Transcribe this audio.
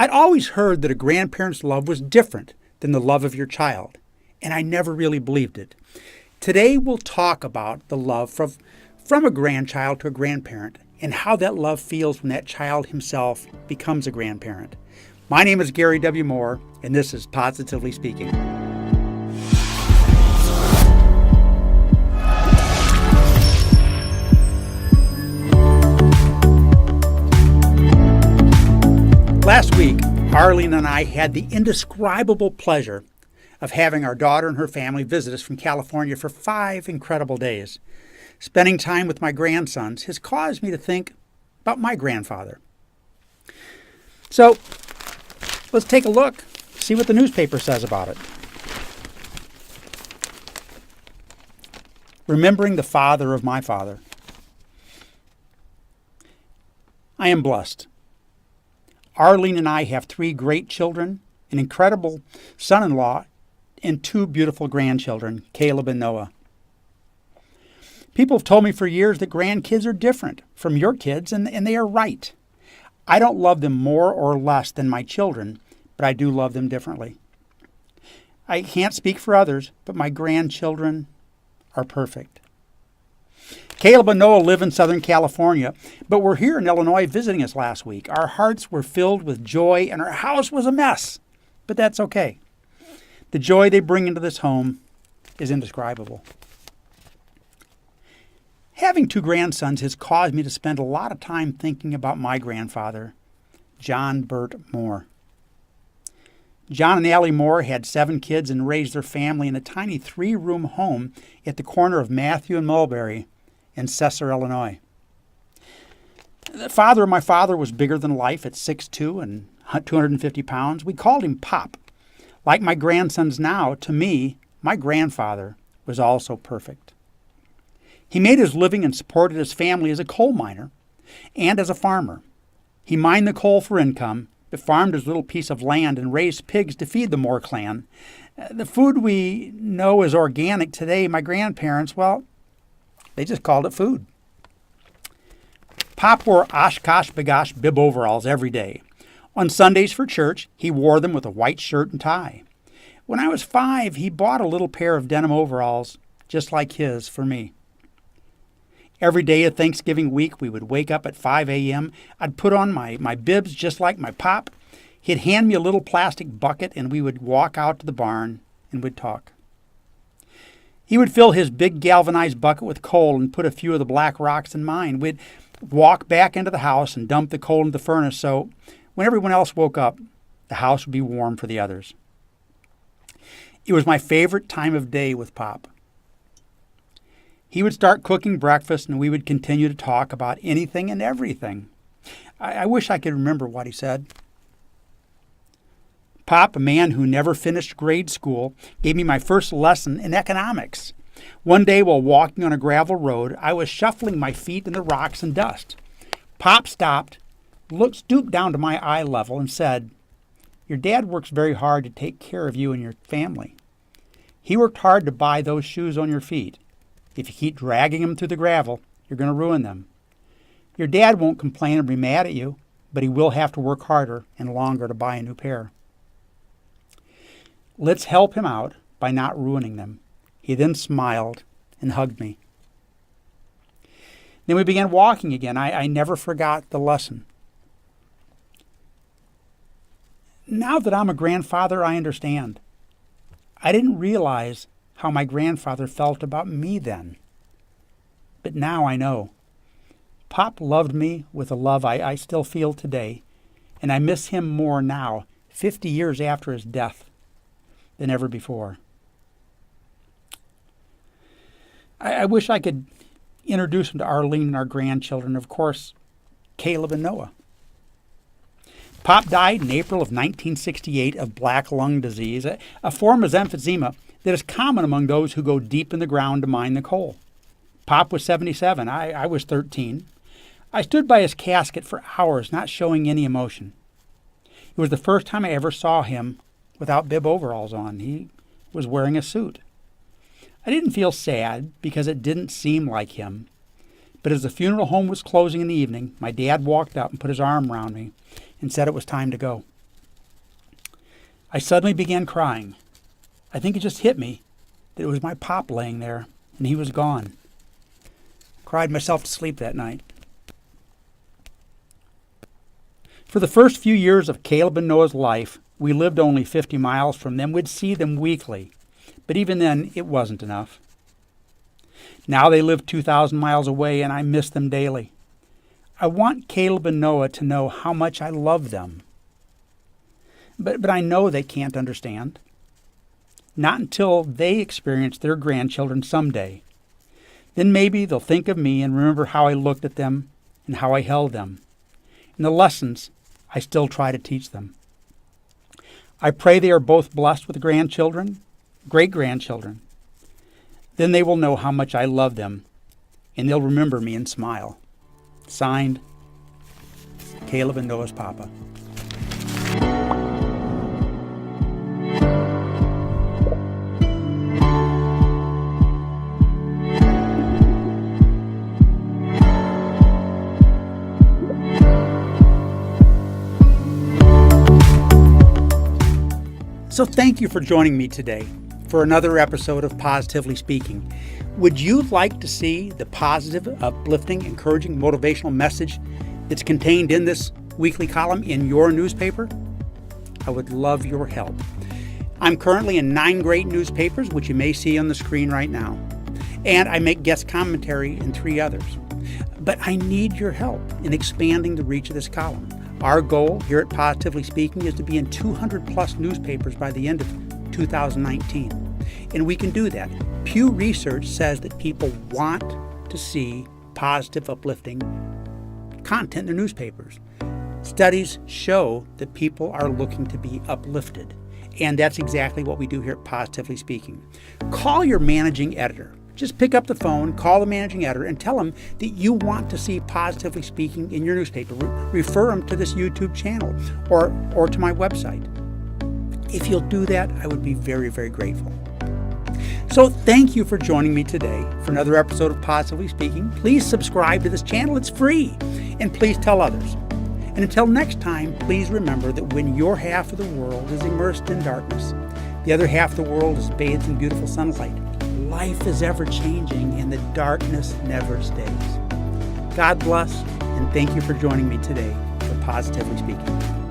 I'd always heard that a grandparent's love was different than the love of your child, and I never really believed it. Today we'll talk about the love from a grandchild to a grandparent and how that love feels when that child himself becomes a grandparent. My name is Gary W. Moore, and this is Positively Speaking. Last week, Arlene and I had the indescribable pleasure of having our daughter and her family visit us from California for 5 incredible days. Spending time with my grandsons has caused me to think about my grandfather. So, let's take a look, see what the newspaper says about it. Remembering the father of my father. I am blessed. Arlene and I have 3 great children, an incredible son-in-law, and 2 beautiful grandchildren, Caleb and Noah. People have told me for years that grandkids are different from your kids, and they are right. I don't love them more or less than my children, but I do love them differently. I can't speak for others, but my grandchildren are perfect. Caleb and Noah live in Southern California, but were here in Illinois visiting us last week. Our hearts were filled with joy, and our house was a mess, but that's okay. The joy they bring into this home is indescribable. Having 2 grandsons has caused me to spend a lot of time thinking about my grandfather, John Burt Moore. John and Allie Moore had 7 kids and raised their family in a tiny 3-room home at the corner of Matthew and Mulberry in Cesar, Illinois. The father of my father was bigger than life at 6'2" and 250 pounds. We called him Pop. Like my grandsons now, to me, my grandfather was also perfect. He made his living and supported his family as a coal miner and as a farmer. He mined the coal for income, but farmed his little piece of land and raised pigs to feed the Moore clan. The food we know as organic today, my grandparents, well, they just called it food. Pop wore Oshkosh Bagosh bib overalls every day. On Sundays for church, he wore them with a white shirt and tie. When I was 5, he bought a little pair of denim overalls just like his for me. Every day of Thanksgiving week, we would wake up at 5 a.m. I'd put on my bibs just like my pop. He'd hand me a little plastic bucket, and we would walk out to the barn and we'd talk. He would fill his big galvanized bucket with coal and put a few of the black rocks in mine. We'd walk back into the house and dump the coal into the furnace so when everyone else woke up, the house would be warm for the others. It was my favorite time of day with Pop. He would start cooking breakfast and we would continue to talk about anything and everything. I wish I could remember what he said. Pop, a man who never finished grade school, gave me my first lesson in economics. One day while walking on a gravel road, I was shuffling my feet in the rocks and dust. Pop stopped, stooped down to my eye level and said, "Your dad works very hard to take care of you and your family. He worked hard to buy those shoes on your feet. If you keep dragging them through the gravel, you're going to ruin them. Your dad won't complain or be mad at you, but he will have to work harder and longer to buy a new pair. Let's help him out by not ruining them." He then smiled and hugged me. Then we began walking again. I never forgot the lesson. Now that I'm a grandfather, I understand. I didn't realize how my grandfather felt about me then. But now I know. Pop loved me with a love I still feel today, and I miss him more now, 50 years after his death, than ever before. I wish I could introduce him to Arlene and our grandchildren, of course, Caleb and Noah. Pop died in April of 1968 of black lung disease, a form of emphysema that is common among those who go deep in the ground to mine the coal. Pop was 77. I was 13. I stood by his casket for hours, not showing any emotion. It was the first time I ever saw him without bib overalls on. He was wearing a suit. I didn't feel sad because it didn't seem like him. But as the funeral home was closing in the evening, my dad walked up and put his arm around me and said it was time to go. I suddenly began crying. I think it just hit me that it was my pop laying there, and he was gone. I cried myself to sleep that night. For the first few years of Caleb and Noah's life, we lived only 50 miles from them. We'd see them weekly, but even then, it wasn't enough. Now they live 2,000 miles away, and I miss them daily. I want Caleb and Noah to know how much I love them. But I know they can't understand. Not until they experience their grandchildren someday. Then maybe they'll think of me and remember how I looked at them and how I held them, and the lessons I still try to teach them. I pray they are both blessed with grandchildren, great-grandchildren. Then they will know how much I love them, and they'll remember me and smile. Signed, Caleb and Noah's Papa. So thank you for joining me today for another episode of Positively Speaking. Would you like to see the positive, uplifting, encouraging, motivational message that's contained in this weekly column in your newspaper? I would love your help. I'm currently in 9 great newspapers, which you may see on the screen right now. And I make guest commentary in 3 others. But I need your help in expanding the reach of this column. Our goal here at Positively Speaking is to be in 200 plus newspapers by the end of 2019. And we can do that. Pew Research says that people want to see positive, uplifting content in their newspapers. Studies show that people are looking to be uplifted. And that's exactly what we do here at Positively Speaking. Call your managing editor. Just pick up the phone, call the managing editor, and tell them that you want to see Positively Speaking in your newspaper. Refer them to this YouTube channel or to my website. If you'll do that, I would be very, very grateful. So thank you for joining me today for another episode of Positively Speaking. Please subscribe to this channel. It's free. And please tell others. And until next time, please remember that when your half of the world is immersed in darkness, the other half of the world is bathed in beautiful sunlight. Life is ever changing and the darkness never stays. God bless, and thank you for joining me today for Positively Speaking.